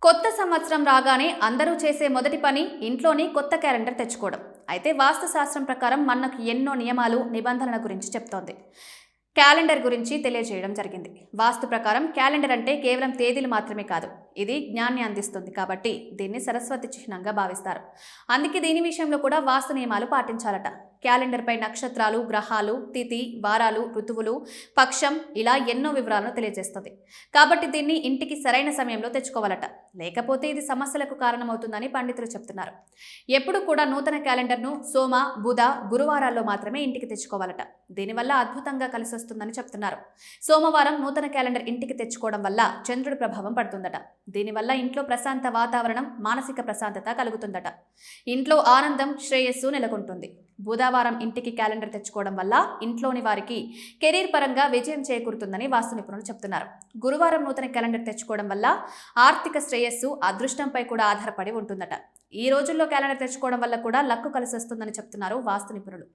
కొత్త సంవత్సరం రాగానే అందరూ చేసే మొదటి పని ఇంట్లోని కొత్త క్యాలెండర్ తెచ్చుకోవడం. అయితే వాస్తు శాస్త్రం ప్రకారం మనకు ఎన్నో నియమాలు, నిబంధనల గురించి చెప్తోంది. క్యాలెండర్ గురించి తెలియజేయడం జరిగింది. వాస్తు ప్రకారం క్యాలెండర్ అంటే కేవలం తేదీలు మాత్రమే కాదు, ఇది జ్ఞాన్ని అందిస్తుంది. కాబట్టి దీన్ని సరస్వతి చిహ్నంగా భావిస్తారు. అందుకే దీని విషయంలో కూడా వాస్తు నియమాలు పాటించాలట. క్యాలెండర్ పై నక్షత్రాలు, గ్రహాలు, తిథి, వారాలు, ఋతువులు, పక్షం ఇలా ఎన్నో వివరాలను తెలియజేస్తుంది. కాబట్టి దీన్ని ఇంటికి సరైన సమయంలో తెచ్చుకోవాలట. లేకపోతే ఇది సమస్యలకు కారణమవుతుందని పండితులు చెప్తున్నారు. ఎప్పుడు కూడా నూతన క్యాలెండర్ను సోమ, బుధ, గురువారాల్లో మాత్రమే ఇంటికి తెచ్చుకోవాలట. దీనివల్ల అద్భుతంగా కలిసి వస్తుందని చెప్తున్నారు. సోమవారం నూతన క్యాలెండర్ ఇంటికి తెచ్చుకోవడం వల్ల చంద్రుడి ప్రభావం పడుతుందట. దీనివల్ల ఇంట్లో ప్రశాంత వాతావరణం, మానసిక ప్రశాంతత కలుగుతుందట. ఇంట్లో ఆనందం, శ్రేయస్సు నెలకొంటుంది. బుధవారం ఇంటికి క్యాలెండర్ తెచ్చుకోవడం వల్ల ఇంట్లోని వారికి కెరీర్ పరంగా విజయం చేకూరుతుందని వాస్తు నిపుణులు చెప్తున్నారు. గురువారం నూతన క్యాలెండర్ తెచ్చుకోవడం వల్ల ఆర్థిక శ్రేయస్సు, అదృష్టంపై కూడా ఆధారపడి ఉంటుందట. ఈ రోజుల్లో క్యాలెండర్ తెచ్చుకోవడం వల్ల కూడా లక్కు కలిసి వస్తుందని చెప్తున్నారు వాస్తు నిపుణులు.